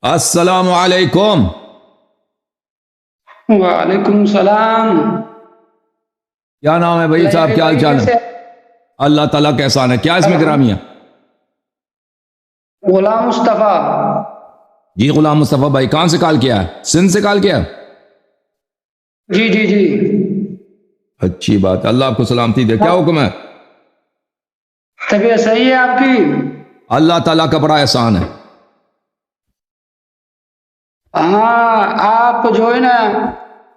السلام علیکم۔ وعلیکم السلام۔ کیا نام ہے بھائی صاحب، کیا حال چال ہے؟ اللہ تعالیٰ کا احسان ہے۔ کیا اس میں گرامی ہے؟ غلام مصطفیٰ۔ جی غلام مصطفیٰ بھائی، کہاں سے کال کیا ہے؟ سندھ سے کال کیا ہے؟ جی جی جی۔ اچھی بات ہے، اللہ آپ کو سلامتی دے۔ کیا حکم ہے؟ طبیعت صحیح ہے آپ کی؟ اللہ تعالیٰ کا بڑا احسان ہے۔ ہاں، آپ جو ہے نا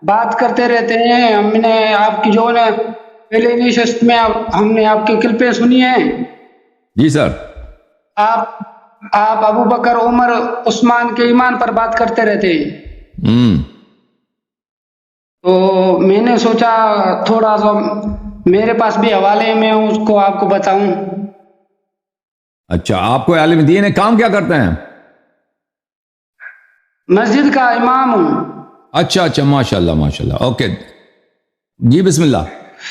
بات کرتے رہتے ہیں، ہم نے آپ کی جو ہے نا پہلے نشست میں ہم نے آپ کی کلپیں سنی ہیں۔ جی سر۔ آپ ابو بکر عمر عثمان کے ایمان پر بات کرتے رہتے ہیں، تو میں نے سوچا تھوڑا سا میرے پاس بھی حوالے میں اس کو آپ کو بتاؤں۔ اچھا، آپ کو عالم دین ہے، کام کیا کرتے ہیں؟ مسجد کا امام ہوں۔ اچھا اچھا، ماشاء اللہ ماشاء اللہ، اوکے جی بسم اللہ۔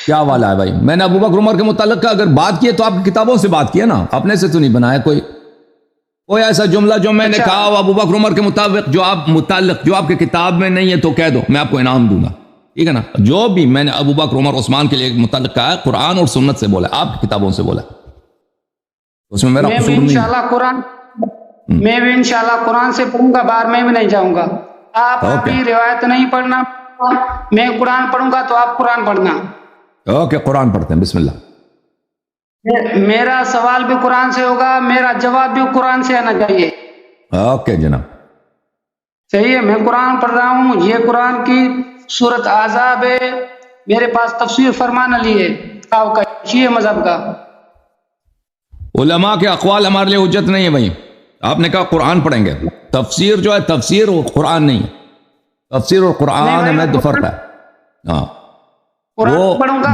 کیا حوالہ ہے بھائی؟ میں نے ابو بکر عمر کے متعلق اگر بات کی ہے تو آپ کی کتابوں سے بات کی ہے نا، اپنے سے تو نہیں بنایا کوئی ایسا جملہ جو میں نے کہا ابو بکر عمر کے مطابق جو آپ کے کتاب میں نہیں ہے تو کہہ دو، میں آپ کو انعام دوں گا، ٹھیک ہے نا؟ جو بھی میں نے ابو بکر عمر عثمان کے لیے متعلق کہا ہے قرآن اور سنت سے بولا، آپ کی کتابوں سے بولا، اس میں میرا قصور نہیں ہے۔ میں بھی انشاءاللہ قرآن سے پڑھوں گا، باہر میں بھی نہیں جاؤں گا۔ آپ ابھی روایت نہیں پڑھنا، میں قرآن پڑھوں گا تو آپ قرآن پڑھنا۔ اوکے، قرآن پڑھتے ہیں، بسم اللہ۔ میرا سوال بھی قرآن سے ہوگا، میرا جواب بھی قرآن سے آنا چاہیے۔ اوکے جناب، صحیح ہے، میں قرآن پڑھ رہا ہوں، یہ قرآن کی سورت احزاب ہے، میرے پاس تفسیر فرمان علی ہے آپ کا شیعہ مذہب کا۔ علماء کے اقوال ہمارے لیے حجت نہیں ہے بھائی، آپ نے کہا قرآن پڑھیں گے، تفسیر جو ہے تفسیر اور قرآن نہیں ہے، تفسیر اور قرآن میں دو فرق ہے۔ ہاں، وہ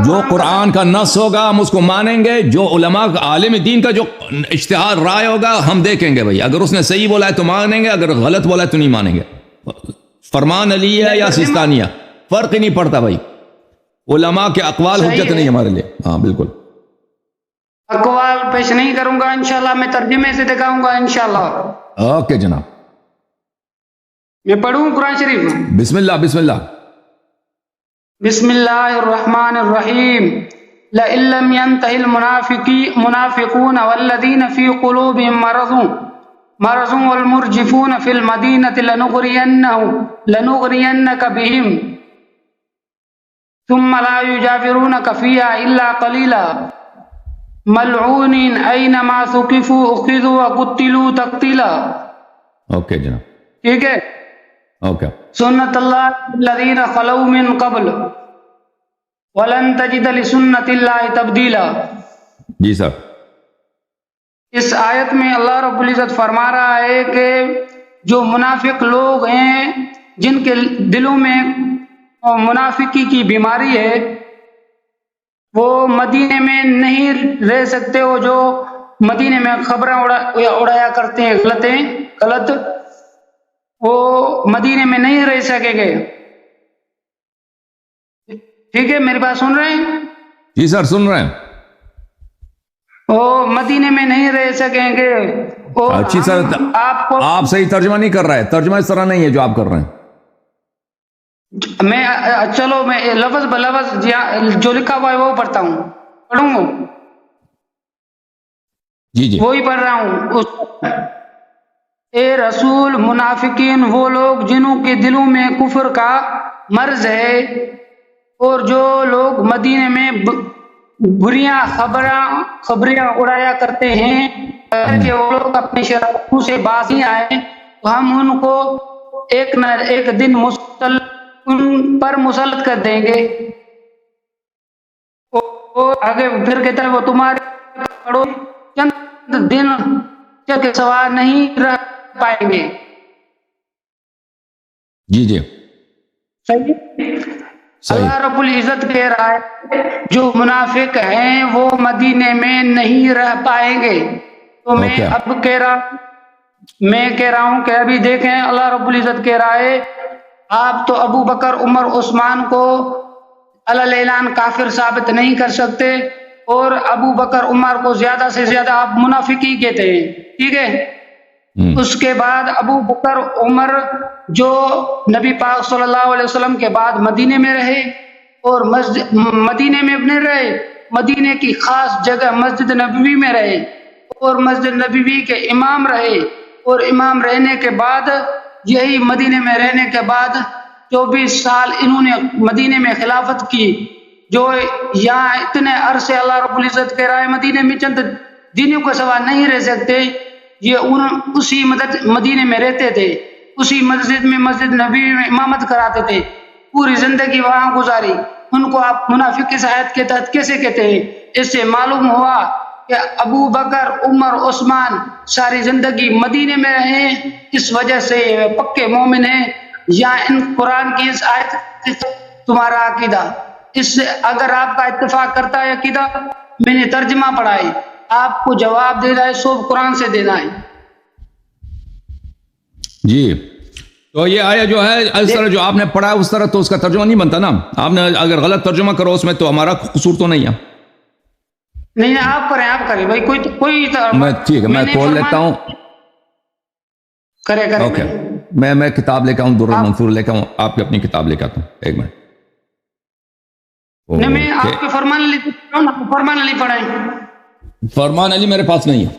جو قرآن کا نص ہوگا ہم اس کو مانیں گے، جو علماء عالم دین کا جو اشتہار رائے ہوگا ہم دیکھیں گے بھائی، اگر اس نے صحیح بولا ہے تو مانیں گے، اگر غلط بولا ہے تو نہیں مانیں گے۔ فرمان علی ہے یا سستانیہ، فرق ہی نہیں پڑتا بھائی، علماء کے اقوال حجت نہیں ہمارے لیے۔ ہاں بالکل، اقوال پیش نہیں کروں گا انشاءاللہ، میں ترجمے سے دکھاؤں گا انشاءاللہ۔ اوکے جناب، میں پڑھوں قرآن شریف؟ بسم اللہ بسم اللہ۔ بسم اللہ الرحمن الرحیم۔ لَإِن لَّمْ يَنْتَهِ الْمُنَافِقُونَ وَالَّذِينَ فِي قُلُوبِهِم مَّرَضٌ وَالْمُرْجِفُونَ فِي الْمَدِينَةِ لَنُغْرِيَنَّكَ بِهِمْ ثُمَّ لَا يُجَاوِرُونَكَ فِيهَا إِلَّا قَلِيلًا مَلْعُونِينَ أَيْنَمَا ثُقِفُوا أُخِذُوا وَقُتِّلُوا تَقْتِيلًا۔ اوکے جناب، ٹھیک ہے۔ اوکے، سنت اللہ الذین خلو من قبل ولن تجد لسنت اللہ تبدیلا۔ جی سر۔ اس آیت میں اللہ رب العزت فرما رہا ہے کہ جو منافق لوگ ہیں، جن کے دلوں میں منافقی کی بیماری ہے، وہ مدینے میں نہیں رہ سکتے، وہ جو مدینے میں خبریں اڑایا کرتے ہیں غلط، وہ مدینے میں نہیں رہ سکیں گے۔ ٹھیک ہے، میری بات سن رہے ہیں؟ جی سر سن رہے ہیں۔ وہ مدینے میں نہیں رہ سکیں گے۔ اچھی سر، آپ صحیح ترجمہ نہیں کر رہے، ترجمہ اس طرح نہیں ہے جو آپ کر رہے ہیں۔ چلو میں لفظ بلفظ جو لکھا ہوا ہے وہ پڑھتا ہوں، پڑھوں گا؟ جی جی، وہی پڑھ رہا ہوں۔ اے رسول، منافقین وہ لوگ جنہوں کے دلوں میں کفر کا مرض ہے، اور جو لوگ مدینے میں بریاں خبریاں اڑایا کرتے ہیں کہ وہ لوگ اپنے شرعوں سے باز نہیں آئے، تو ہم ان کو ایک نہ ایک دن ان پر مسلط کر دیں گے۔ اور آگے پھر کہتا ہے وہ تمہارے پڑو چند دن کے سوا نہیں رہ پائیں گے۔ جی جی، اللہ رب العزت کہہ رہا ہے جو منافق ہیں وہ مدینے میں نہیں رہ پائیں گے۔ تو میں اب کہہ رہا ہوں کہ ابھی دیکھیں، اللہ رب العزت کہہ رہا ہے آپ تو ابو بکر عمر عثمان کو علی اعلان کافر ثابت نہیں کر سکتے، اور ابو بکر عمر کو زیادہ سے زیادہ آپ منافقی کہتے ہیں، ٹھیک ہے؟ اس کے بعد ابو بکر عمر جو نبی پاک صلی اللہ علیہ وسلم کے بعد مدینے میں رہے اور مدینے میں اپنے رہے، مدینے کی خاص جگہ مسجد نبوی میں رہے اور مسجد نبوی کے امام رہے، اور امام رہنے کے بعد یہی مدینے میں رہنے کے بعد 24 سال انہوں نے مدینے میں خلافت کی، جو یہاں اتنے عرصے اللہ رب العزت کے رائے مدینے میں چند دنوں کے سوا نہیں رہ سکتے، یہ اسی مدینے میں رہتے تھے، اسی مسجد نبی میں امامت کراتے تھے، پوری زندگی وہاں گزاری۔ ان کو آپ منافق کی صحت کے تحت کیسے کہتے ہیں؟ اس سے معلوم ہوا کہ ابو بکر عمر عثمان ساری زندگی مدینے میں رہے، اس وجہ سے پکے مومن ہیں۔ یا ان قرآن کی اس آیت تمہارا عقیدہ، اس سے اگر آپ کا اتفاق کرتا ہے عقیدہ، میں نے ترجمہ پڑھا ہے، آپ کو جواب دینا ہے، سب قرآن سے دینا ہے۔ جی تو یہ آیا جو ہے اس طرح جو آپ نے پڑھا اس طرح تو اس کا ترجمہ نہیں بنتا نا، آپ نے اگر غلط ترجمہ کرو اس میں تو ہمارا قصور تو نہیں ہے۔ نہیں آپ کریں بھائی، کوئی ٹھیک ہے میں کھول لیتا ہوں، کرے اوکے میں کتاب لے کے آؤں، در المنثور لے کے آؤں، آپ کی اپنی کتاب لے کے آتا ہوں، ایک منٹ۔ نہیں میں آپ کے فرمان علی پڑھیں۔ فرمان علی میرے پاس نہیں ہے۔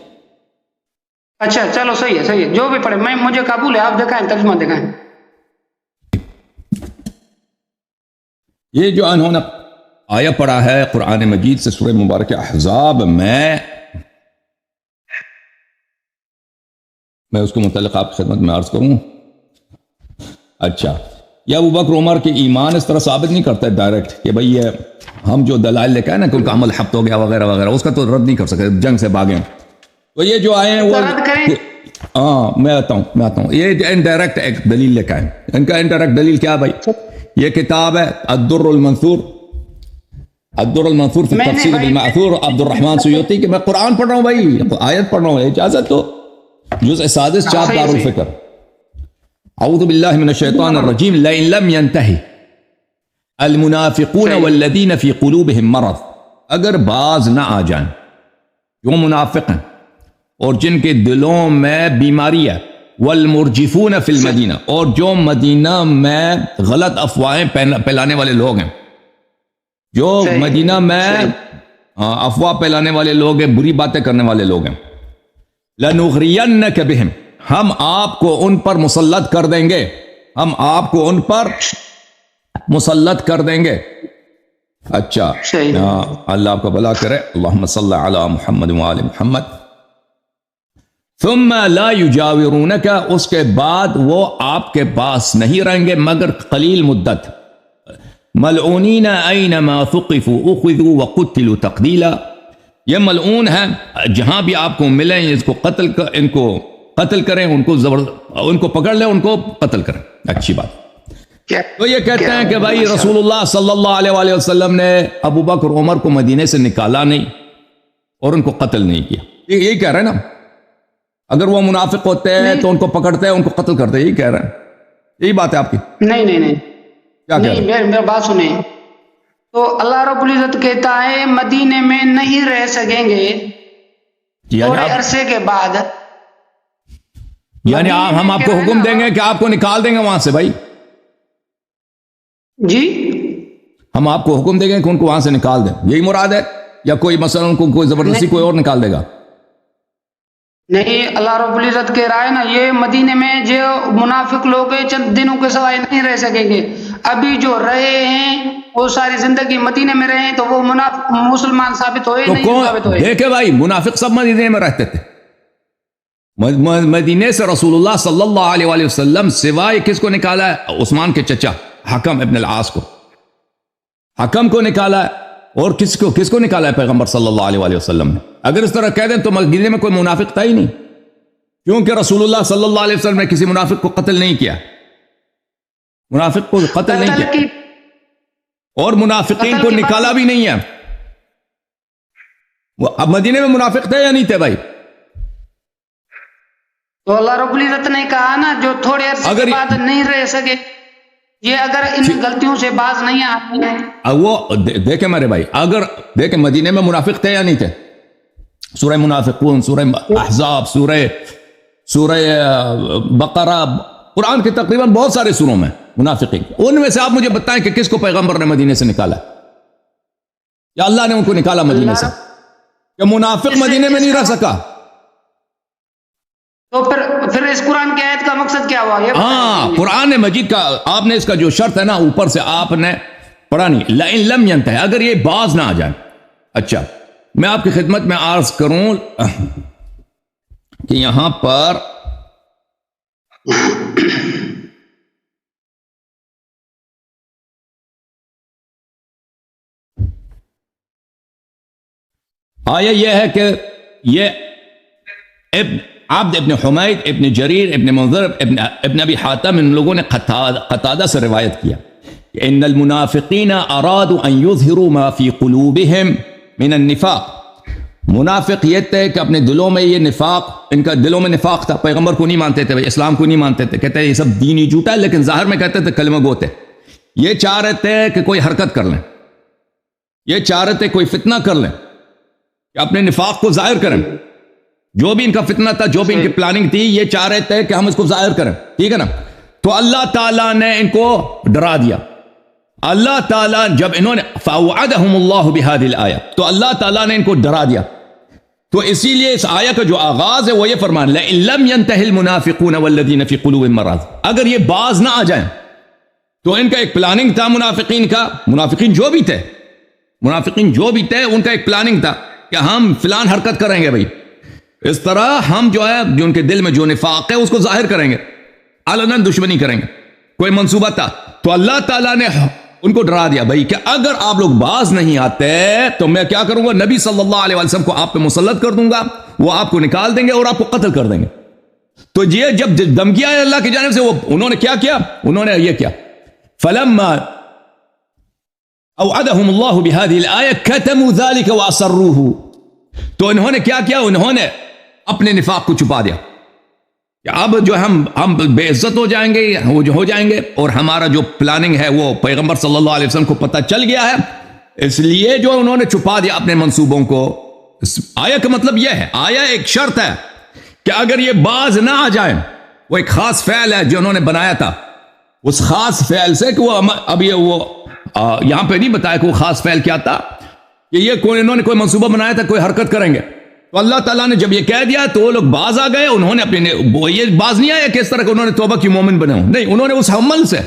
اچھا چلو صحیح ہے، جو بھی پڑھے میں مجھے قبول ہے، آپ دکھائیں ترجمہ دکھائیں۔ یہ جو انہوں نے آیا پڑھا ہے قرآن مجید سے سورہ مبارک احزاب میں اس کو متعلق آپ کی خدمت میں عرض کروں۔ اچھا یہ ابو بکر عمر کے ایمان اس طرح ثابت نہیں کرتا ہے ڈائریکٹ کہ بھئی یہ ہم جو دلائل لے کے آئے نا کہ ان کا عمل حبط ہو گیا وغیرہ وغیرہ، اس کا تو رد نہیں کر سکتے، جنگ سے بھاگے۔ تو یہ جو آئے ہیں وہ میں آتا ہوں، یہ انڈائریکٹ ایک دلیل لے کے آئے۔ ان کا انڈائریکٹ دلیل کیا بھائی؟ یہ کتاب ہے الدر المنثور فی التفسیر بالمأثور عبد الرحمن سیوطی کہ میں قرآن پڑھ رہا ہوں بھائی، آیت پڑھ رہا ہوں، اجازت تو جزء سادس چاپ دار الفکر۔ اعوذ باللہ من الشیطان الرجیم لئن لم ينتہی المنافقون والذین فی قلوبہم مرض، اگر باز نہ آ جائیں جو منافق ہیں اور جن کے دلوں میں بیماری ہے، والمرجفون فی المدینہ، اور جو مدینہ میں غلط افواہیں پھیلانے والے لوگ ہیں، جو مدینہ میں افواہ پھیلانے والے لوگ ہیں، بری باتیں کرنے والے لوگ ہیں، لنغرینک بہم، ہم آپ کو ان پر مسلط کر دیں گے، مسلط کر دیں گے۔ اچھا اللہ آپ کو بھلا کرے، اللہم صلی علی محمد وآل محمد۔ ثم لا یجاورونک، اس کے بعد وہ آپ کے پاس نہیں رہیں گے مگر قلیل مدت۔ ملعونین اینما ثقفوا اخذوا وقتلوا تقتیلا، یہ ملعون ہے جہاں بھی آپ کو ملیں ان کو قتل کریں، ان کو پکڑ لیں، ان کو قتل کریں۔ اچھی بات۔ تو یہ کہتے ہیں کہ بھائی رسول اللہ صلی اللہ علیہ وآلہ وسلم نے ابو بکر عمر کو مدینے سے نکالا نہیں اور ان کو قتل نہیں کیا، یہی کہہ رہے ہیں نا۔ اگر وہ منافق ہوتے ہیں تو ان کو پکڑتے ہیں، ان کو قتل کرتے ہیں، یہی کہہ رہے ہیں، یہی بات ہے آپ کی؟ نہیں کیا کہہ رہے ہیں؟ میرا بات سنیں، تو اللہ رب العزت کہتا ہے مدینے میں نہیں رہ سکیں گے تھوڑے عرصے کے بعد، یعنی ہم آپ کو حکم دیں گے کہ آپ کو نکال دیں گے وہاں سے بھائی؟ جی ہم آپ کو حکم دیں گے کہ ان کو وہاں سے نکال دیں، یہی مراد ہے؟ یا کوئی مثلا ان کو کوئی زبردستی کوئی اور نکال دے گا؟ نہیں، اللہ رب العزت کے رائے نا، یہ مدینے میں جو منافق لوگ ہیں چند دنوں کے سوائے نہیں رہ سکیں گے۔ ابھی جو رہے ہیں وہ ساری زندگی مدینے میں رہے تو وہ مسلمان ثابت ہوئے نہیں ثابت ہوئے؟ دیکھیں بھائی منافق سب مدینے میں رہتے تھے، مدینے سے رسول اللہ صلی اللہ علیہ وآلہ وسلم سوائے کس کو نکالا ہے؟ عثمان کے چچا حکم ابن العاص کو، حکم کو نکالا ہے، اور کس کو نکالا ہے؟ پیغمبر صلی اللہ علیہ وآلہ وسلم نے۔ اگر اس طرح کہہ دیں تو مدینے میں کوئی منافق تھا ہی نہیں، کیونکہ رسول اللہ صلی اللہ علیہ وسلم نے کسی منافق کو قتل نہیں کیا، منافق کو قتل نہیں کیا، اور منافقین کو نکالا بھی نہیں ہے۔ وہ اب مدینے میں منافق تھے یا نہیں تھے بھائی؟ تو اللہ رب العزت نے کہا نا جو تھوڑے عرصے کے بعد نہیں رہ سکے، یہ اگر ان غلطیوں سے باز نہیں آتے ہیں۔ وہ دیکھیں میرے بھائی، اگر دیکھیں مدینے میں منافق تھے یا نہیں تھے؟ سورہ منافقون، سورہ احزاب، سورہ سورہ بقرہ، قرآن کے تقریباً بہت سارے سوروں میں منافقین، ان میں سے آپ مجھے بتائیں کہ کس کو پیغمبر نے مدینے سے نکالا، یا اللہ نے ان کو نکالا مدینے سے؟ کہ منافق مدینے میں نہیں رہ سکا؟ تو پھر اس قرآن کی آیت کا مقصد کیا ہوا؟ ہاں، قرآن مجید کا آپ نے اس کا جو شرط ہے نا اوپر سے آپ نے پڑھا نہیں، لئن لم ينتهي، اگر یہ باز نہ آ جائے۔ اچھا، میں آپ کی خدمت میں عرض کروں کہ یہاں پر آیا یہ ہے کہ یہ عبد ابن حمید، ابن جریر، ابن منذر، ابن ابی حاتم، ان لوگوں نے قتادہ سے روایت کیا کہ ان المنافقین ارادوا ان یظہروا ما فی قلوبہم من النفاق، منافق یہ تھے کہ اپنے دلوں میں یہ نفاق، ان کا دلوں میں نفاق تھا، پیغمبر کو نہیں مانتے تھے، اسلام کو نہیں مانتے تھے، کہتے ہیں یہ سب دینی جھوٹا ہے، لیکن ظاہر میں کہتے تھے کلمہ گو تھے۔ یہ چاہ رہے تھے کہ کوئی حرکت کر لیں، یہ چاہ رہے تھے کوئی فتنہ کر لیں، کہ اپنے نفاق کو ظاہر کریں، جو بھی ان کا فتنہ تھا، جو بھی ان کی پلاننگ تھی، یہ چاہ رہے تھے کہ ہم اس کو ظاہر کریں، ٹھیک ہے نا؟ تو اللہ تعالیٰ نے ان کو ڈرا دیا۔ اللہ تعالیٰ جب انہوں نے فَوَعَدَهُمُ اللَّهُ بِهَذِهِ الْآيَةِ، تو اللہ تعالیٰ نے ان کو ڈرا دیا۔ تو اسی لیے اس آیہ کا جو آغاز ہے وہ یہ فرمان لَئِن لَّمْ يَنْتَهِ الْمُنَافِقُونَ وَالَّذِينَ فِي قُلُوبِهِم مَّرَضٌ، اگر یہ باز نہ آ جائیں، تو ان کا ایک پلاننگ تھا منافقین کا، منافقین جو بھی تھے ان کا ایک پلاننگ تھا کہ ہم فلان حرکت کریں گے، بھائی اس طرح ہم جو ہے جو ان کے دل میں جو نفاق ہے اس کو ظاہر کریں گے، علناً دشمنی کریں گے، کوئی منصوبہ تھا۔ تو اللہ تعالیٰ نے ان کو ڈرا دیا بھائی کہ اگر آپ لوگ باز نہیں آتے تو میں کیا کروں گا، نبی صلی اللہ علیہ وسلم کو آپ پہ مسلط کر دوں گا، وہ آپ کو نکال دیں گے اور آپ کو قتل کر دیں گے۔ تو یہ جب دھمکی آئی اللہ کی جانب سے، وہ انہوں نے کیا کیا، انہوں نے یہ کیا فلما اوعدهم اللہ بهذه الآیہ کتموا ذلك واسروه، تو انہوں نے کیا کیا، انہوں نے اپنے نفاق کو چھپا دیا کہ اب جو ہم بے عزت ہو جائیں گے، ہو جائیں گے، اور ہمارا جو پلاننگ ہے وہ پیغمبر صلی اللہ علیہ وسلم کو پتہ چل گیا ہے، اس لیے جو انہوں نے چھپا دیا اپنے منصوبوں کو۔ آیا کا مطلب یہ ہے، آیا ایک شرط ہے کہ اگر یہ باز نہ آ جائیں، وہ ایک خاص فعل ہے جو انہوں نے بنایا تھا، اس خاص فعل سے کہ وہ اب یہ وہ یہاں پہ نہیں بتایا کہ وہ خاص فعل کیا تھا، کہ یہ انہوں نے کوئی منصوبہ بنایا تھا، کوئی حرکت کریں گے۔ تو اللہ تعالیٰ نے جب یہ کہہ دیا تو وہ لوگ باز آ گئے، انہوں نے اپنے یہ باز نہیں آیا کہ اس طرح کہ انہوں نے توبہ کی مومن بنے ہوں، نہیں، انہوں نے اس عمل سے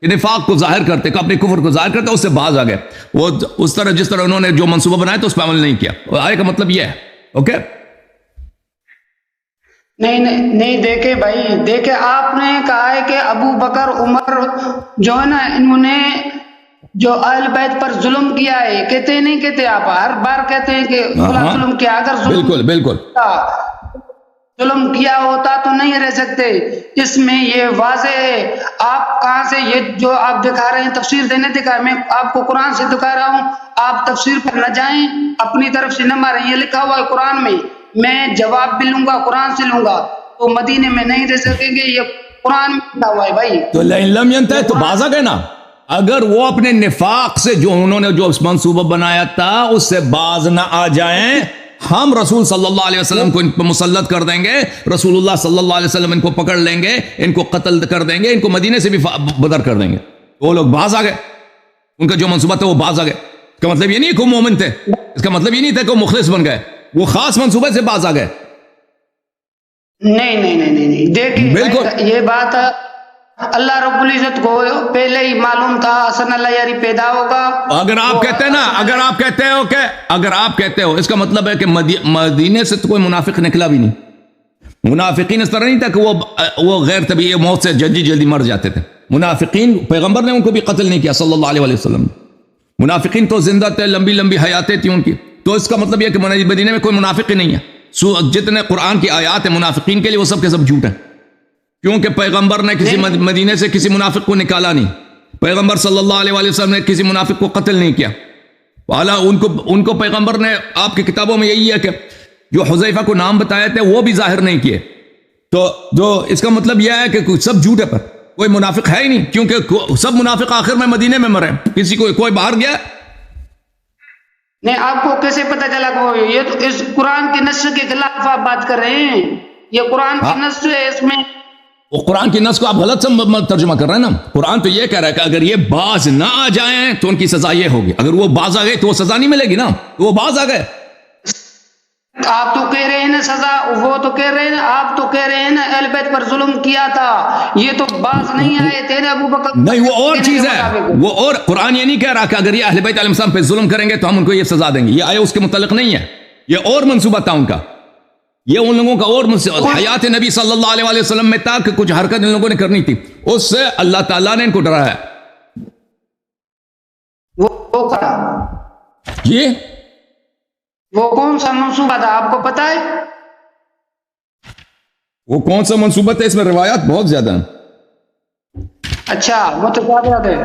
کہ نفاق کو ظاہر کرتے، کہ اپنے کفر کو ظاہر کرتے، اس سے باز آ گئے، وہ اس طرح جس طرح انہوں نے جو منصوبہ بنایا تو اس پہ عمل نہیں کیا۔ آئے کا مطلب یہ ہے، اوکے؟ نہیں دیکھے بھائی، دیکھے آپ نے کہا ہے کہ ابو بکر عمر جو ہے نا، انہوں نے جو اہل بیت پر ظلم کیا ہے، کہتے نہیں کہتے، آپ ہر بار کہتے ہیں کہ ظلم کیا، اگر بالکل ظلم کیا ہوتا تو نہیں رہ سکتے، اس میں یہ واضح ہے۔ آپ کہاں سے یہ جو آپ دکھا رہے ہیں تفسیر دینے دکھا، میں آپ کو قرآن سے دکھا رہا ہوں، آپ تفسیر پر نہ جائیں، اپنی طرف سے نہ ماریں، یہ لکھا ہوا ہے قرآن میں، میں جواب بھی لوں گا، قرآن سے لوں گا، تو مدینے میں نہیں رہ سکیں گے، یہ قرآن میں لکھا ہوا ہے بھائی۔ تو لم ینتہی تو باز آ گئے نا، اگر وہ اپنے نفاق سے جو انہوں نے جو منصوبہ بنایا تھا اس سے باز نہ آ جائیں، ہم رسول صلی اللہ علیہ وسلم کو ان پر مسلط کر دیں گے، رسول اللہ صلی اللہ علیہ وسلم ان کو پکڑ لیں گے، ان کو قتل کر دیں گے، ان کو مدینے سے بھی بدر کر دیں گے۔ وہ لوگ باز آ گئے، ان کا جو منصوبہ تھا وہ باز آ گئے۔ اس کا مطلب یہ نہیں کہ وہ مومن تھے، اس کا مطلب یہ نہیں تھا کہ وہ مخلص بن گئے، وہ خاص منصوبے سے باز آ گئے۔ نہیں دیکھیں بالکل یہ بات اللہ رب العزت کو پہلے ہی معلوم تھا حسن اللہ یاری پیدا ہوگا۔ اگر آپ کہتے ہیں نا، اگر آپ کہتے ہو اس کا مطلب ہے کہ مدینے سے تو کوئی منافق نکلا بھی نہیں، منافقین اس طرح نہیں تھا کہ وہ غیر طبیعی موت سے جلدی مر جاتے تھے، منافقین پیغمبر نے ان کو بھی قتل نہیں کیا صلی اللہ علیہ وسلم، منافقین تو زندہ تھے، لمبی حیاتیں تھیں ان کی۔ تو اس کا مطلب یہ کہ مدینے میں کوئی منافق ہی نہیں ہے، جتنے قرآن کی آیات ہیں منافقین کے لیے وہ سب کے سب جھوٹ ہیں، کیونکہ پیغمبر نے کسی مدینے سے کسی منافق کو نکالا نہیں، پیغمبر صلی اللہ علیہ وسلم نے کسی منافق کو قتل نہیں کیا، والا ان کو پیغمبر نے آپ کی کتابوں میں یہی ہے کہ جو حذیفہ کو نام بتایا تھے وہ بھی ظاہر نہیں کیے، تو جو اس کا مطلب یہ ہے کہ سب جھوٹ ہے، پر کوئی منافق ہے ہی نہیں، کیونکہ سب منافق آخر میں مدینے میں مرے، کسی کوئی باہر گیا نہیں۔ آپ کو کیسے پتہ چلا کہ یہ تو اس قرآن کے نص کے خلاف آپ بات کر رہے ہیں؟ یہ قرآن کی نص جو ہے اس میں وہ قرآن کی نص کو آپ غلط ترجمہ کر رہے ہیں نا. قرآن تو یہ کہہ رہا ہے کہ اگر یہ باز نہ آ جائیں تو ان کی سزا یہ ہوگی. اگر وہ باز آ گئے تو وہ سزا نہیں ملے گی نا, تو وہ باز آ گئے. آپ تو کہہ رہے ہیں نا سزا, وہ تو کہہ رہے ہیں, آپ تو کہہ رہے ہیں نا اہل بیت پر ظلم کیا تھا, یہ تو باز نہیں آئے تھے نا ابو بکر. نہیں, وہ اور چیز ہے, وہ اور. قرآن یہ نہیں کہہ رہا کہ اگر یہ اہل بیت علیہ السلام پہ ظلم کریں گے تو ہم ان کو یہ سزا دیں گے. یہ آیا اس کے متعلق نہیں ہے, یہ اور منصوبہ تھا ان کا. یہ ان لوگوں کا اور حیات نبی صلی اللہ علیہ وسلم میں تھا کہ کچھ حرکت ان لوگوں نے کرنی تھی, اس سے اللہ تعالیٰ نے ان کو ڈرایا. یہ وہ کون سا منصوبہ تھا آپ کو پتا ہے؟ وہ کون سا منصوبہ تھا؟ اس میں روایات بہت زیادہ ہیں. اچھا, متفاوت ہے.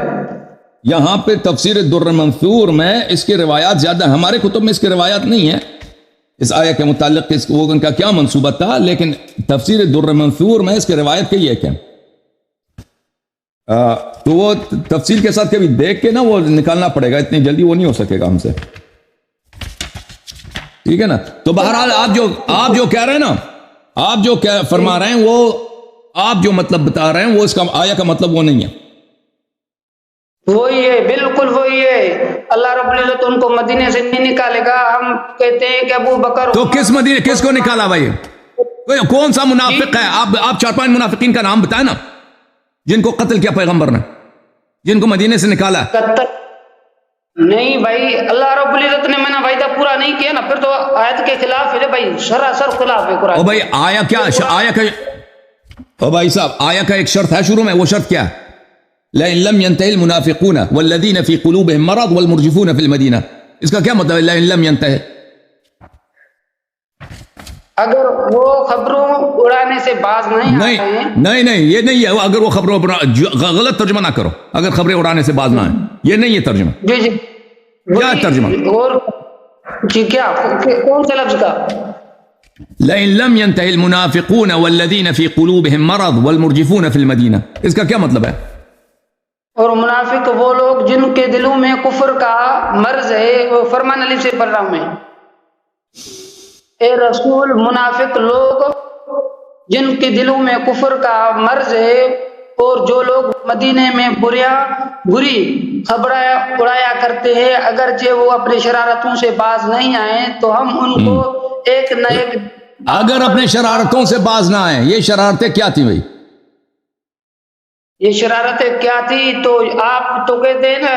یہاں پہ تفسیر الدر منثور میں اس کی روایات زیادہ ہیں. ہمارے کتب میں اس کی روایات نہیں ہے اس آیت کے متعلق وہ ان کا کیا منصوبہ تھا, لیکن تفسیر الدر منثور میں اس کی روایت کئی ایک ہے. تو وہ تفصیل کے ساتھ کبھی دیکھ کے نا وہ نکالنا پڑے گا, اتنی جلدی وہ نہیں ہو سکے گا ہم سے. ٹھیک ہے نا. تو بہرحال آپ جو کہہ رہے ہیں نا, آپ جو فرما رہے ہیں, وہ آپ جو مطلب بتا رہے ہیں وہ اس کا آیا کا مطلب وہ نہیں ہے. وہی ہے, بالکل وہی ہے. اللہ رب العزت ان کو مدینے سے نہیں نکالے گا. ہم کہتے ہیں کہ ابو بکر, تو کس مدینے, کس کو نکالا بھائی؟ کون سا منافق ہے؟ آپ 4-5 منافقین کا نام بتائیں نا جن کو قتل کیا پیغمبر نے, جن کو مدینے سے نکالا. نہیں بھائی, اللہ رب العزت نے میں نے وعدہ پورا نہیں کیا نا, پھر تو آیت کے خلاف ہے بھائی, سراسر خلاف ہے قرآن. او بھائی آیا کیا, آیا کا, او بھائی صاحب آیا کا ایک شرط ہے شروع میں, وہ شرط کیا ہے؟ لئن لم ينتهي المنافقون والذين في قلوبهم مرض والمرجفون في المدينة. اس کا کیا مطلب ہے لئن لم ينتهي؟ اگر وہ خبروں اڑانے سے باز نہیں آتے ہیں. نہیں یہ نہیں ہے. اگر وہ خبروں غلط ترجمہ نہ کرو, اگر خبریں اڑانے سے باز نہ آئیں, یہ نہیں ہے ترجمہ. جی کیا ترجمہ؟ اور جی کیا, کون سے لفظ کا؟ لئن لم ينتهي المنافقون والذين في قلوبهم مرض والمرجفون في المدينة. اس کا کیا مطلب ہے؟ اور منافق وہ لوگ جن کے دلوں میں کفر کا مرض ہے. وہ فرمان علی سے پڑھ رہا ہوں میں. اے رسول, منافق لوگ جن کے دلوں میں کفر کا مرض ہے, اور جو لوگ مدینے میں بری خبریں اڑایا کرتے ہیں, اگرچہ وہ اپنی شرارتوں سے باز نہیں آئیں تو ہم ان کو ایک نہ ایک. اگر اپنے شرارتوں سے باز نہ آئیں, یہ شرارتیں کیا تھی بھائی؟ یہ شرارتیں کیا تھی؟ تو آپ تو کہتے ہیں نا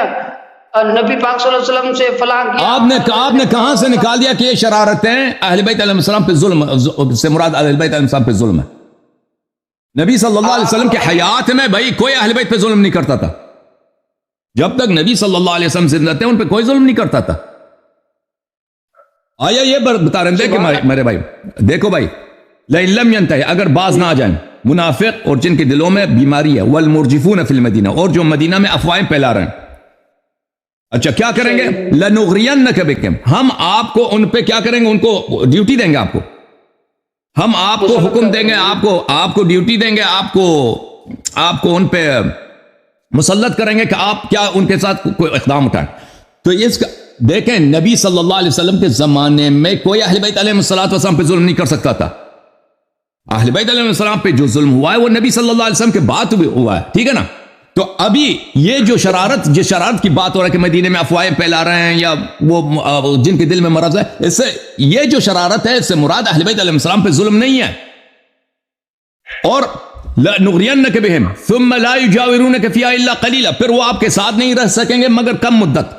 نبی پاک صلی اللہ علیہ وسلم سے فلاں کیا. آپ نے کہاں سے نکال دیا کہ یہ شرارتیں اہل بیت علیہ السلام پہ ظلم سے مراد اہل بیت علیہ السلام پہ ظلم ہے؟ نبی صلی اللہ علیہ وسلم کے حیات میں بھائی کوئی اہل بیت پہ ظلم نہیں کرتا تھا. جب تک نبی صلی اللہ علیہ وسلم زندہ تھے ان پہ کوئی ظلم نہیں کرتا تھا. آیا یہ بتا رہے تھے کہ میرے بھائی دیکھو بھائی, لئن لم ينتهي, اگر باز نہ آ جائیں منافق اور جن کے دلوں میں بیماری ہے, والمرجفون فی المدینہ, اور جو مدینہ میں افواہیں پھیلا رہے ہیں. اچھا کیا کریں گے؟ لنغرینک بکم, ہم آپ کو ان پہ کیا کریں گے؟ ان کو ڈیوٹی دیں گے. آپ کو ہم آپ کو حکم دیں گے, آپ کو ڈیوٹی دیں گے, آپ کو ان پہ مسلط کریں گے کہ آپ کیا ان کے ساتھ کوئی اقدام اٹھائیں. تو اس کا دیکھیں, نبی صلی اللہ علیہ وسلم کے زمانے میں کوئی اہل بیت علیہ السلام پہ ظلم نہیں کر سکتا تھا. اہل بیت علیہ السلام پہ جو ظلم ہوا ہے وہ نبی صلی اللہ علیہ وسلم کے بعد ہوا ہے. ٹھیک ہے نا. تو ابھی یہ جس شرارت کی بات ہو رہا ہے کہ مدینے میں افواہیں پھیلا رہے ہیں یا وہ جن کے دل میں مرض ہے, اس سے یہ جو شرارت ہے اس سے مراد اہل بیت علیہ السلام پہ ظلم نہیں ہے. اور لنغرینک بہم ثم لا یجاورونک فیہا الا قلیلا, پھر وہ آپ کے ساتھ نہیں رہ سکیں گے مگر کم مدت.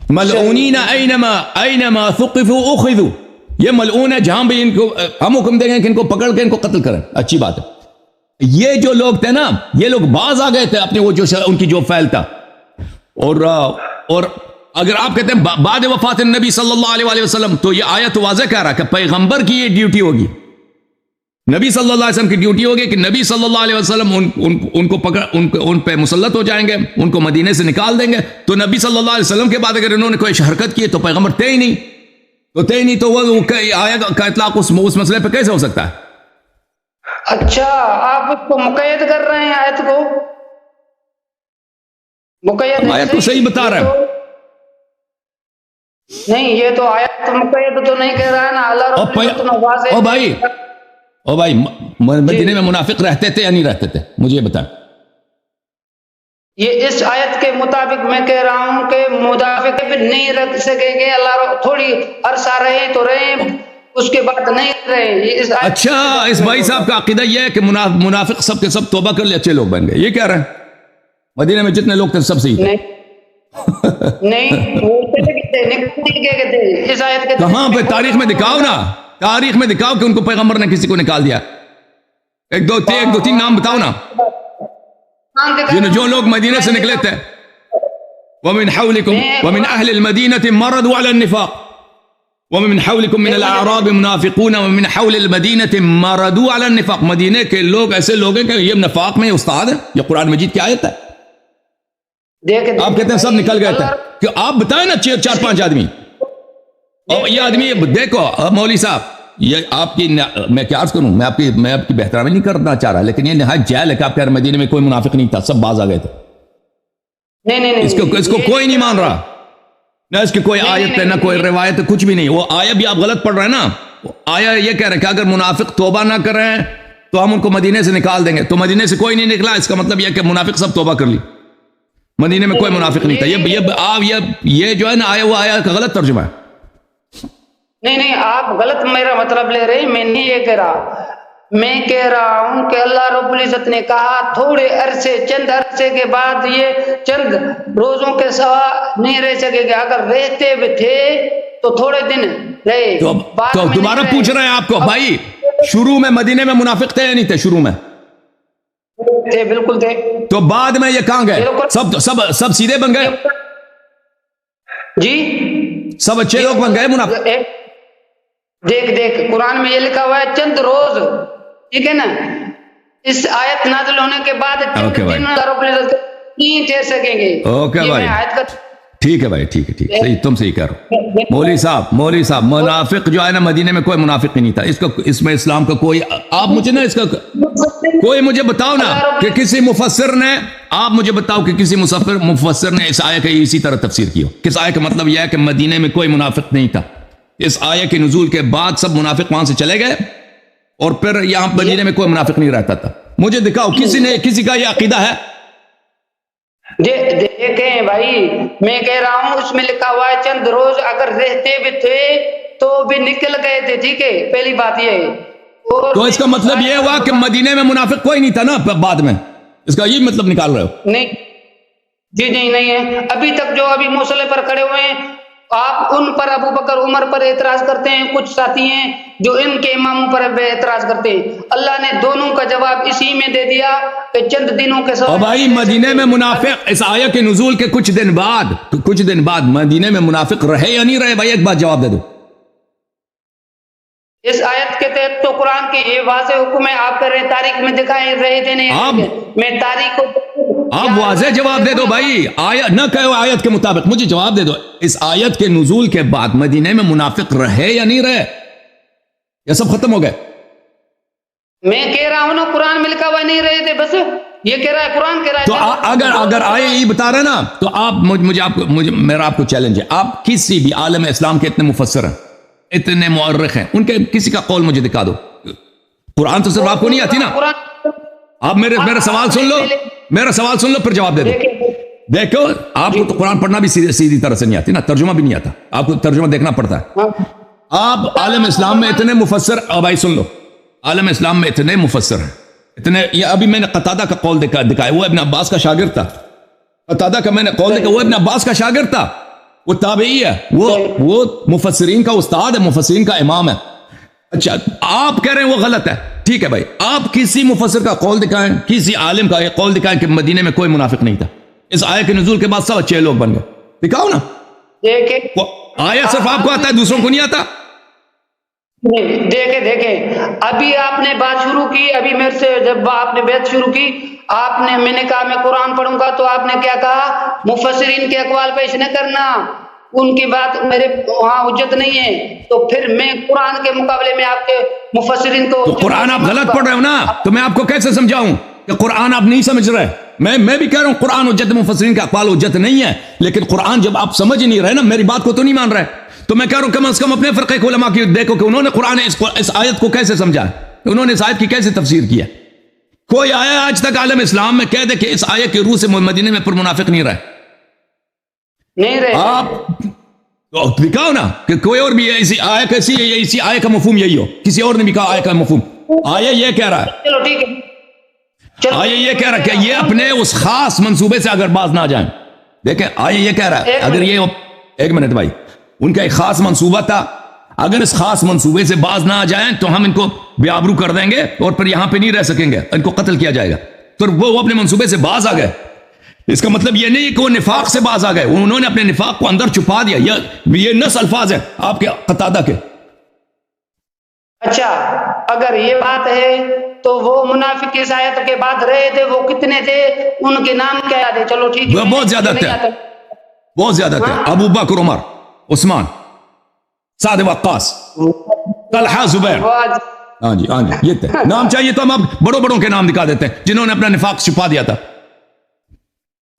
ملعونین اینما ثقفوا اخذوا, یہ ملعون ہے جہاں بھی ان کو ہم حکم دیں گے کہ ان کو پکڑ کے ان کو قتل کریں. اچھی بات ہے. یہ جو لوگ تھے نا, یہ لوگ باز آ گئے تھے اپنے وہ جو ان کی جو فعل تھا. اور اگر آپ کہتے ہیں بعد وفات النبی صلی اللہ علیہ وسلم, تو یہ آیت واضح کہہ رہا کہ پیغمبر کی یہ ڈیوٹی ہوگی, نبی صلی اللہ علیہ وسلم کی ڈیوٹی ہوگی کہ نبی صلی اللہ علیہ وسلم ان کو پکڑ ان پہ مسلط ہو جائیں گے, ان کو مدینے سے نکال دیں گے. تو نبی صلی اللہ علیہ وسلم کے بعد اگر انہوں نے کوئی حرکت کی تو پیغمبر تھے ہی نہیں, تو وہ آیت کا اطلاق اس مسئلے پہ کیسے ہو سکتا ہے؟ اچھا, آپ اس کو مقید کر رہے ہیں آیت کو؟ مقید آیت تو صحیح بتا رہا ہے. نہیں, یہ تو آیت مقید تو نہیں کہہ رہا ہے نا. اللہ رب العزت نے واضح, او بھائی مدینے میں منافق رہتے تھے یا نہیں رہتے تھے؟ مجھے یہ بتائیں. یہ اس آیت کے مطابق میں کہہ رہا ہوں کہ منافق بھی نہیں رکھ سکیں گے. اللہ تھوڑی عرصہ رہے تو رہے، اس کے بعد نہیں رہے. اچھا، اس بھائی صاحب کا عقیدہ یہ ہے کہ منافق سب کے سب توبہ کر لے اچھے لوگ بن گئے، یہ کہہ رہے ہیں مدینے میں جتنے لوگ تھے سب صحیح تھے؟ نہیں، اس آیت کے کہاں پہ؟ تاریخ میں دکھاؤ نا، تاریخ میں دکھاؤ کہ ان کو پیغمبر نے کسی کو نکال دیا. ایک دو تین نام بتاؤ نا جو لوگ مدینے سے نکلے تھے. وَمِنْ حَوْلِكُمْ وَمِنْ أَهْلِ الْمَدِينَةِ مَرَضُوا عَلَى النِّفَاقِ وَمِنْ حَوْلِكُمْ مِنَ الْأَعْرَابِ مُنَافِقُونَ وَمِنْ حَوْلِ الْمَدِينَةِ مَرَضُوا عَلَى النِّفَاقِ. مدینے کے لوگ ایسے لوگ ہیں کہ یہ نفاق میں استاد ہیں. یہ قرآن مجید کی آیت ہے. آپ کہتے ہیں سب نکل گئے تھے، کہ آپ بتائیں نا 4-5 آدمی. اور یہ آدمی دیکھو مولوی صاحب، یہ آپ کی میں کیا عرض کروں، میں آپ کی بہترامی نہیں کرنا چاہ رہا، لیکن یہ نہایت جہل ہے کہ آپ کہہ رہے مدینے میں کوئی منافق نہیں تھا، سب باز آ گئے تھے. اس کو کوئی نہیں مان رہا، نہ اس کی کوئی آیت ہے نہ کوئی روایت ہے، کچھ بھی نہیں. وہ آیا بھی آپ غلط پڑھ رہے ہیں نا. آیا یہ کہہ رہے ہیں کہ اگر منافق توبہ نہ کریں تو ہم ان کو مدینے سے نکال دیں گے. تو مدینے سے کوئی نہیں نکلا، اس کا مطلب یہ کہ منافق سب توبہ کر لی. مدینے میں کوئی منافق نہیں تھا. یہ جو ہے نا آیا وہ آیا کا غلط ترجمہ ہے. نہیں، آپ غلط میرا مطلب لے رہے ہیں. میں نہیں یہ کہہ رہا، میں کہہ رہا ہوں کہ اللہ رب العزت نے کہا تھوڑے عرصے، چند عرصے کے بعد یہ چند روزوں کے سوا نہیں رہ سکے گا. اگر رہتے بھی تھے تو تھوڑے دن رہے. تو دوبارہ پوچھ رہے ہیں آپ کو بھائی، شروع میں مدینے میں منافق تھے یا نہیں تھے؟ شروع میں تھے، بالکل تھے. تو بعد میں یہ کہاں گئے؟ سب سیدھے بن گئے؟ جی، سب اچھے لوگ بن گئے منافق؟ دیکھ قرآن میں یہ لکھا ہوا ہے چند روز، ٹھیک ہے نا. اس آیت نازل ہونے کے بعد نہیں ٹھہر سکیں گے. اوکے بھائی، ٹھیک ہے بھائی، ٹھیک ہے، صحیح، تم صحیح کہہ رہے ہو. مولوی صاحب منافق جو ہے نا مدینے میں کوئی منافق ہی نہیں تھا. اس میں اسلام کا کوئی، آپ مجھے نا اس کا کوئی مجھے بتاؤ نا کہ کسی مفسر نے، آپ مجھے بتاؤ کہ کسی مفسر نے اس آیت کی اسی طرح تفسیر کی ہو. کس آیت کا مطلب یہ ہے کہ مدینے میں کوئی منافق نہیں تھا، اس آیت کے نزول کے بعد سب منافق وہاں سے چلے گئے اور پھر یہاں مدینے میں کوئی منافق نہیں رہتا تھا. مجھے دکھاؤ کسی کا یہ عقیدہ ہے؟ دیکھیں بھائی، میں کہہ رہا ہوں اس میں لکھا ہوا ہے چند روز، اگر رہتے بھی تھے تو بھی نکل گئے تھے. ٹھیک ہے، پہلی بات یہ ہے. تو اس کا مطلب یہ ہوا کہ مدینے میں منافق کوئی نہیں تھا نا بعد میں؟ اس کا یہ مطلب نکال رہے ہو؟ نہیں جی، نہیں ہے. ابھی تک جو ابھی مسئلے پر کھڑے ہوئے ہیں، آپ ان پر ابو بکر عمر پر اعتراض کرتے ہیں، کچھ ساتھی ہیں جو ان کے اماموں پر اعتراض کرتے ہیں. اللہ نے دونوں کا جواب اسی میں دے دیا کہ چند دنوں کے ساتھ. بھائی مدینے میں منافق اس آیت کے نزول کے کچھ دن بعد مدینے میں منافق رہے یا نہیں رہے؟ بھائی ایک بات جواب دے دو. اس آیت کے تحت تو قرآن کی یہ واضح حکم ہے. آپ کہہ رہے ہیں تاریخ میں دکھائے رہے تھے نہیں، میں تاریخ کو آپ واضح جواب دے دو بھائی. آیت نہ کہو آیت کے مطابق، مجھے جواب دے دو. اس آیت کے نزول کے بعد مدینے میں منافق رہے یا نہیں رہے؟ یا سب ختم ہو گئے؟ میں کہہ رہا ہوں نا قرآن میں لکھا ہوا نہیں رہے تھے، بس یہ کہہ رہا ہے قرآن کہہ رہا ہے. تو اگر آئے یہ بتا رہے نا تو آپ میرا آپ کو چیلنج ہے، آپ کسی بھی عالم اسلام کے اتنے مفسر ہیں، اتنے مورخ ہیں، ان کے کسی کا قول مجھے دکھا دو. قرآن تو صرف آپ کو نہیں آتی نا. آپ میرا سوال سن لو پھر جواب دے دو. دیکھو آپ کو تو قرآن پڑھنا بھی سیدھی طرح سے نہیں آتی نا، ترجمہ بھی نہیں آتا، آپ کو ترجمہ دیکھنا پڑتا ہے. آپ عالم اسلام میں اتنے مفسر، بھائی سن لو، عالم اسلام میں اتنے مفسر ہیں، اتنے. یہ ابھی میں نے قتادہ کا قول دکھایا، وہ ابن عباس کا شاگرد تھا. قتادہ کا میں نے قول دکھایا، وہ ابن عباس کا شاگرد تھا، وہ تابعی ہے، وہ مفسرین کا استاد ہے، مفسرین کا امام ہے. اچھا آپ کہہ رہے ہیں وہ غلط ہے، ٹھیک ہے بھائی، آپ کسی مفسر کا قول دکھائیں، کسی عالم کا یہ قول دکھائیں کہ مدینے میں کوئی منافق نہیں تھا. اس آیت کے نزول کے بعد سب اچھے لوگ بن گئے، دکھاؤ نا. آیت صرف آپ کو آتا ہے، دوسروں کو نہیں آتا. دیکھیں ابھی آپ نے بات شروع کی، ابھی میرے سے جب آپ نے بات شروع کی، میں نے کہا میں قرآن پڑھوں گا، تو آپ نے کیا کہا؟ مفسرین کے اقوال پیش نہ کرنا، ان کی بات میرے وہاں حجت نہیں ہے. تو پھر میں قرآن کے مقابلے میں آپ کے مفسرین کو، تو قرآن آپ غلط پڑھ رہے ہو نا، تو میں آپ کو کیسے سمجھاؤں کہ قرآن آپ نہیں سمجھ رہے؟ میں بھی کہہ رہا ہوں قرآن حجت، مفسرین کا اقوال حجت نہیں ہے، لیکن قرآن جب آپ سمجھ نہیں رہے نا، میری بات کو تو نہیں مان رہے، تو میں کہہ رہا ہوں کم از کم اپنے فرقے علماء کی دیکھو کہ انہوں نے قرآن اس آیت کو کیسے سمجھا ہے. انہوں نے اس آیت کی کیسے تفسیر کیا؟ کوئی آیا آج تک عالم اسلام میں کہہ دے کہ اس آیت کے روح سے مدینے میں پر منافق نہیں رہے؟ نہیں رہے. آپ دکھاؤ نا کہ کوئی اور بھی اسی آیت کیسی ہے، اسی آیت کا مفہوم یہی ہو. کسی اور نے بھی کہا آیت کا مفہوم. آیا یہ کہہ رہا ہے، چلو ٹھیک ہے، آیا یہ کہہ رہا ہے کہ یہ اپنے اس خاص منصوبے سے اگر باز نہ جائیں. دیکھیں آیا یہ کہہ رہا ہے اگر یہ ایک منٹ بھائی، ان کا ایک خاص منصوبہ تھا، اگر اس خاص منصوبے سے باز نہ آ جائیں تو ہم ان کو بے آبرو کر دیں گے اور پھر یہاں پہ نہیں رہ سکیں گے، ان کو قتل کیا جائے گا. تو وہ اپنے منصوبے سے باز آ گئے. اس کا مطلب یہ نہیں کہ وہ نفاق سے باز آ گئے، انہوں نے اپنے نفاق کو اندر چھپا دیا. یہ نص الفاظ ہیں آپ کے قتادہ کے. اچھا اگر یہ بات ہے تو وہ منافق اس آیت کے بعد رہے تھے وہ کتنے تھے، ان کے نام کیا تھے؟ چلو ٹھیک وہ ہے، بہت زیادہ تھے، بہت زیادہ تھے. ابو بکر، عمر، عثمان، سعد وقاص، طلحہ، زبیر. ہاں جی ہاں جی، یہ تھے. نام چاہیے تو ہم اب بڑوں بڑوں کے نام دکھا دیتے ہیں جنہوں نے اپنا نفاق چھپا دیا تھا.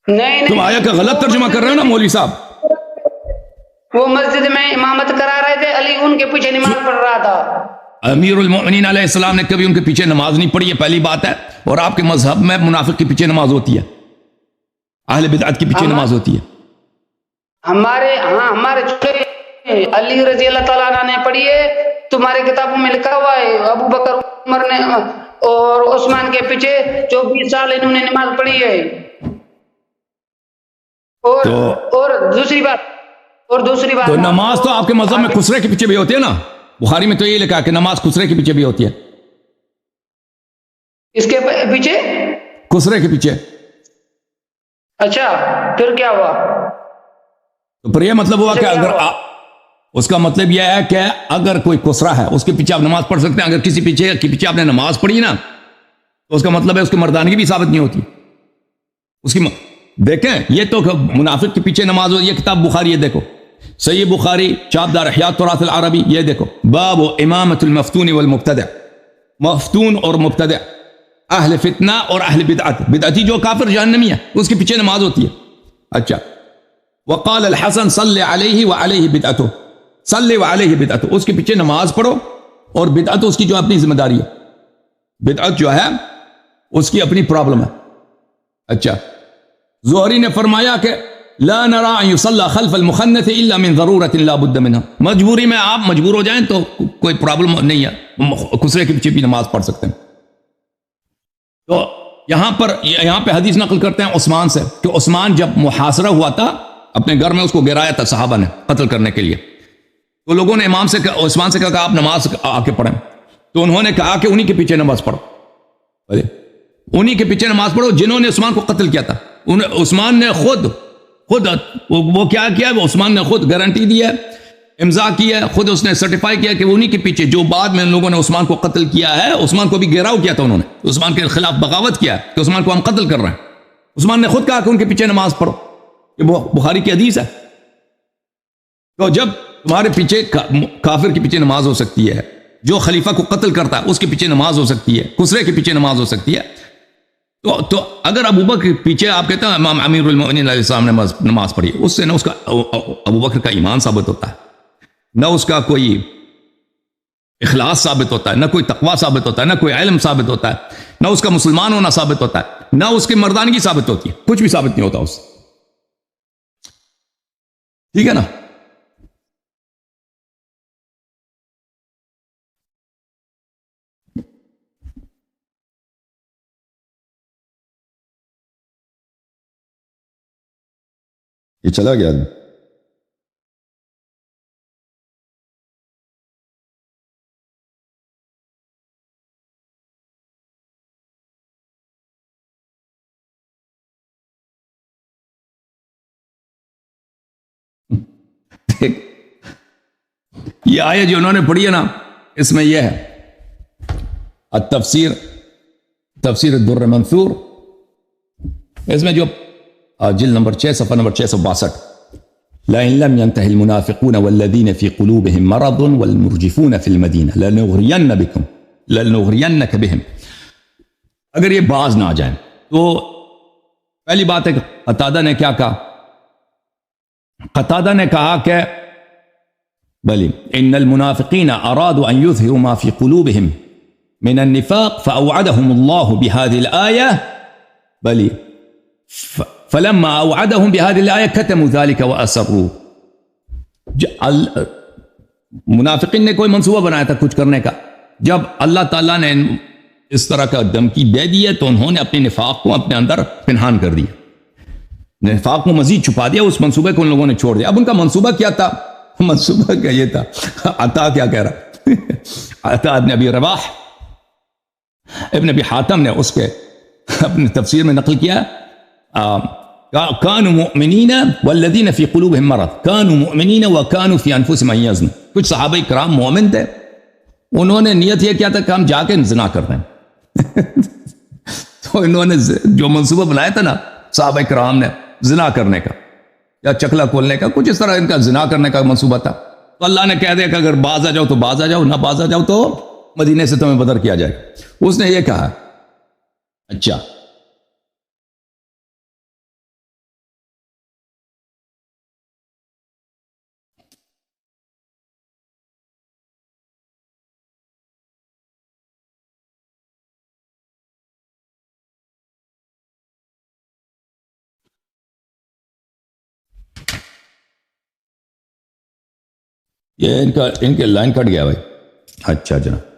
نہیں تم آیا کا غلط ترجمہ کر رہے ہو نا مولوی صاحب. وہ مسجد میں امامت کرا رہے تھے، علی ان کے پیچھے نماز پڑھ رہا تھا. امیر المؤمنین علیہ السلام نے کبھی ان کے پیچھے نماز نہیں پڑھی، یہ پہلی بات ہے. اور آپ کے مذہب میں منافق کے پیچھے نماز ہوتی ہے، اہل بدعت کے پیچھے نماز ہوتی ہے. ہمارے چھوٹے علی رضی اللہ تعالیٰ عنہ نے پڑھی ہے، تمہاری کتابوں میں لکھا ہوا ہے ابو بکر عمر نے اور عثمان کے پیچھے 24 سال انہوں نے نماز پڑھی ہے. اور دوسری بات تو نماز تو آپ کے مذہب میں خسرے کے پیچھے بھی ہوتی ہے نا. بخاری میں تو یہ لکھا کہ نماز خسرے کے پیچھے بھی ہوتی ہے. اس کے پیچھے خسرے کے پیچھے. اچھا پھر کیا ہوا؟ تو پھر یہ مطلب ہوا کہ اگر اس کا مطلب یہ ہے کہ اگر کوئی خسرا ہے اس کے پیچھے آپ نماز پڑھ سکتے ہیں. اگر کسی پیچھے آپ نے نماز پڑھی نا تو اس کا مطلب ہے اس کی مردانگی بھی ثابت نہیں ہوتی اس کی. دیکھیں یہ تو منافق کے پیچھے نماز ہو. یہ کتاب بخاری، یہ دیکھو صحیح بخاری چابدار احیاء تراث العربی، یہ دیکھو باب امامت المفتون والمبتدع. مفتون اور مبتدع، اہل فتنہ اور اہل بدعت. بدعتی جو کافر جہنمی ہے اس کے پیچھے نماز ہوتی ہے. اچھا وقال الحسن صلی علیہ وعلیہ بدعتہ، صلی وعلیہ بدعتہ، اس کے پیچھے نماز پڑھو اور بدعت اس کی جو اپنی ذمہ داری ہے. بدعت جو ہے اس کی اپنی پرابلم ہے. اچھا زہری نے فرمایا کہ لا نرى ان يصلى خلف المخنث الا من ضرورة لا بد منها. مجبوری میں آپ مجبور ہو جائیں تو کوئی پرابلم نہیں ہے، خسرے کے پیچھے بھی نماز پڑھ سکتے ہیں. تو یہاں پہ حدیث نقل کرتے ہیں عثمان سے کہ عثمان جب محاصرہ ہوا تھا اپنے گھر میں اس کو گرایا تھا صحابہ نے قتل کرنے کے لیے. تو لوگوں نے امام سے عثمان سے کہا کہ آپ نماز آ کے پڑھیں. تو انہوں نے کہا کہ انہی کے پیچھے نماز پڑھو، انہی کے پیچھے نماز پڑھو جنہوں نے عثمان کو قتل کیا تھا. عثمان نے خود وہ کیا کیا، وہ عثمان نے خود گارنٹی دی ہے، امضا کی ہے، خود اس نے سرٹیفائی کیا کہ انہی کے پیچھے جو بعد میں ان لوگوں نے عثمان کو قتل کیا ہے. عثمان کو بھی گھیراؤ کیا تھا انہوں نے، عثمان کے خلاف بغاوت کیا کہ عثمان کو ہم قتل کر رہے ہیں. عثمان نے خود کہا کہ ان کے پیچھے نماز پڑھو. یہ بخاری کی حدیث ہے. تو جب تمہارے پیچھے کافر کے پیچھے نماز ہو سکتی ہے، جو خلیفہ کو قتل کرتا ہے اس کے پیچھے نماز ہو سکتی ہے، خسرے کے پیچھے نماز ہو سکتی ہے، تو اگر ابو بکر کے پیچھے آپ کہتے ہیں امام امیر المؤمنین علیہ السلام نے نماز پڑھی، اس سے نہ اس کا ابو بکر کا ایمان ثابت ہوتا ہے، نہ اس کا کوئی اخلاص ثابت ہوتا ہے، نہ کوئی تقوی ثابت ہوتا ہے، نہ کوئی علم ثابت ہوتا ہے، نہ اس کا مسلمان ہونا ثابت ہوتا ہے، نہ اس کی مردانگی ثابت ہوتی ہے. کچھ بھی ثابت نہیں ہوتا اس. ٹھیک ہے نا. یہ چلا گیا یہ آیت جو انہوں نے پڑھی ہے نا اس میں یہ ہے التفسیر تفسیر الدر منثور، اس میں جو جلد نمبر 6 صفحہ نمبر 662 لئن لم ينتهي المنافقون والذين في قلوبهم مرض والمرجفون في المدينة لنغرينك بهم. اگر یہ باز نہ آ جائیں تو پہلی بات ہے کہ قتادہ نے کیا کہا؟ قتادہ نے کہا کہ بلی ان المنافقین ارادوا ان يظهروا ما في قلوبهم من النفاق فأوعدهم الله بهذه الآية بل فلما أوعدهم بهذه الآية كتموا ذلك وأسروا. منافقین نے کوئی منصوبہ بنایا تھا کچھ کرنے کا. جب اللہ تعالیٰ نے اس طرح کا دھمکی دے دی ہے تو انہوں نے اپنے نفاق کو اپنے اندر پنہان کر دیا, نفاق کو مزید چھپا دیا, اس منصوبے کو ان لوگوں نے چھوڑ دیا. اب ان کا منصوبہ کیا تھا؟ منصوبہ کیا یہ تھا, عطا کیا کہہ رہا عطا ابن ابی رواح ابن ابی حاتم نے اس کے اپنی تفسیر میں نقل کیا كانوا مؤمنین والذین فی قلوبهم مرض كانوا مؤمنین وكانوا فی انفسهم یزنون. کچھ صحابہ کرام مومن تھے, انہوں نے نیت یہ کیا تھا کہ ہم جا کے زنا کر رہے ہیں تو انہوں نے جو منصوبہ بنایا تھا نا صحابہ کرام نے زنا کرنے کا یا چکلا کھولنے کا, کچھ اس طرح ان کا زنا کرنے کا منصوبہ تھا. تو اللہ نے کہہ دیا کہ اگر باز آ جاؤ تو باز آ جاؤ, نہ باز آ جاؤ تو مدینے سے تمہیں بدر کیا جائے گا. اس نے یہ کہا اچھا یہ ان کے لائن کٹ گیا بھائی. اچھا جناب